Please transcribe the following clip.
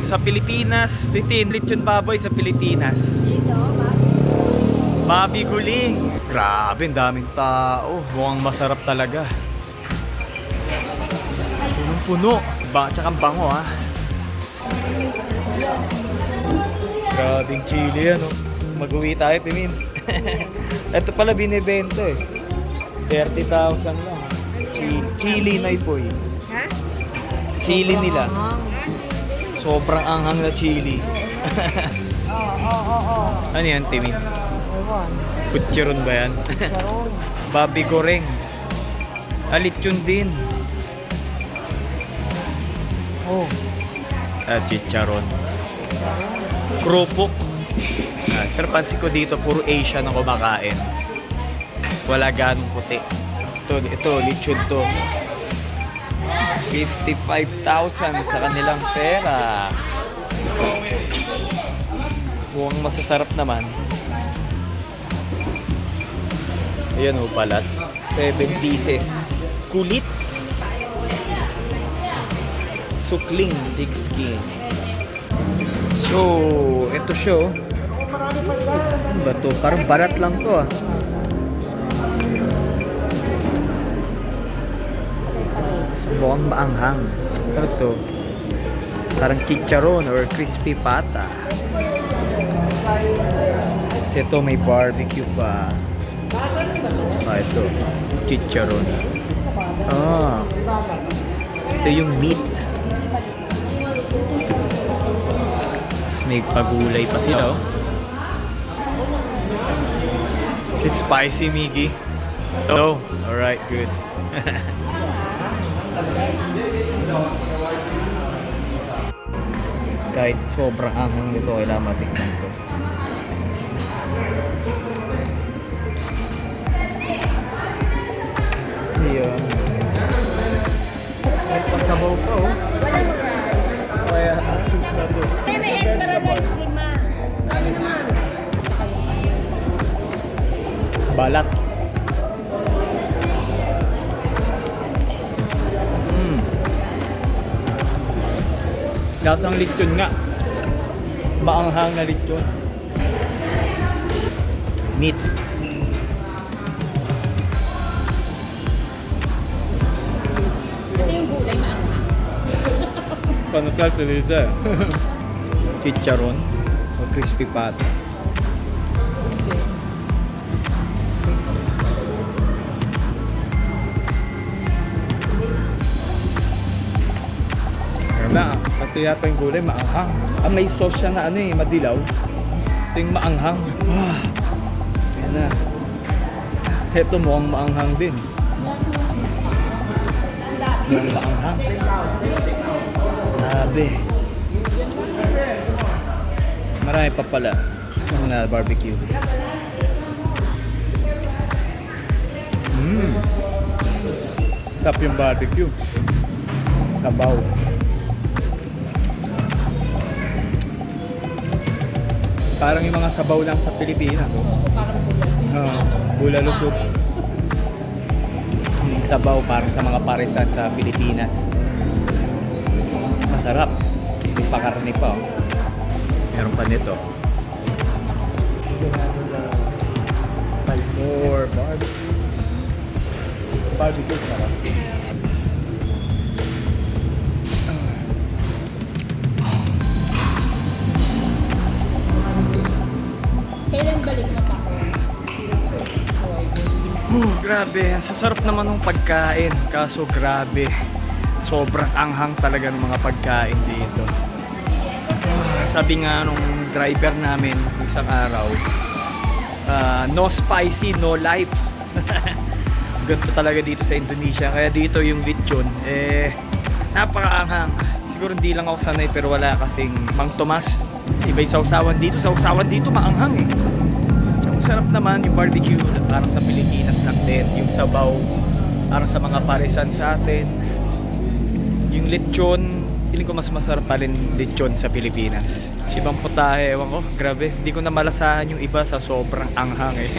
sa Pilipinas. Titin, lechon baboy sa Pilipinas. Babi guling. Grabe, ang daming tao. Mukhang masarap talaga. Punong-puno. Tsaka bango ha. Grabing chili yan, oh. Mag-uwi tayo, Timin. Ito pala binibento eh. 30,000 lang. Chili na ipoy. Ha? Chili nila. Sobrang anghang na chili. Oo. Ano yan, Timin? Ewan. Kutcheron ba yan? Charon. Babi goreng. Lechon din. Oh. Chicharon. Krupok. Pero pansin ko dito, puro Asian ang kumakain. Wala ganong puti. Ito, lechon to. 55,000 sa kanilang pera. Mukhang masasarap naman. Ayan o, balat. 7 pieces. Kulit. Sukling, thick skin. So, ito siya oh. Ano ba to? Parang barat lang to ah. Mukhang maanghang. Sarap to. Parang chicharon or crispy pata. Kasi ito may barbecue pa. Ito. Chicharon. Ito yung meat. Tapos may pagulay pa sila oh. Is it spicy, Miggy? Oh, alright, good. Kahit sobrang anghang nito, kailangan matikman ko. Ayan. May pasabaw ka oh. Kaya ang soup na to. May extra rice din ma. Ano naman? Balat. Lasang lechon nga. Maanghang na lechon. Meat. Ito yung gulay maanghang. Panasal sa chicharon o crispy pata. Ito yata yung gulay, maanghang. May sauce siya na ano eh, madilaw. Ito yung maanghang. Ayan na. Ito mukhang maanghang din. Mukhang maanghang. Grabe. Marami pa pala. Yung na barbecue. Tap yung barbecue. Sabaw. Parang yung mga sabaw lang sa Pilipinas. Bulalo soup. Yung sabaw parang sa mga parisan sa Pilipinas. Masarap. May pakarni pa. Oh. Meron pa nito. More barbecue. Barbecue sarap. Kailan balik mo pa? Grabe, ang sasarap naman ng pagkain. Kaso grabe, sobrang anghang talaga ng mga pagkain dito. Sabi nga nung driver namin isang araw, no spicy, no life. Ganito talaga dito sa Indonesia. Kaya dito yung lechon, napakaanghang. Siguro hindi lang ako sanay pero wala kasing Mang Tomas. Iba'y sausawan dito. Sausawan dito maanghang eh. Ang sarap naman yung barbecue. Parang sa Pilipinas lang din. Yung sabaw parang sa mga parisan sa atin. Yung lechon, feeling ko mas masarap pa rin lechon sa Pilipinas. Sibang putahe, ewan ko. Grabe, hindi ko na malasahan yung iba sa sobrang anghang eh.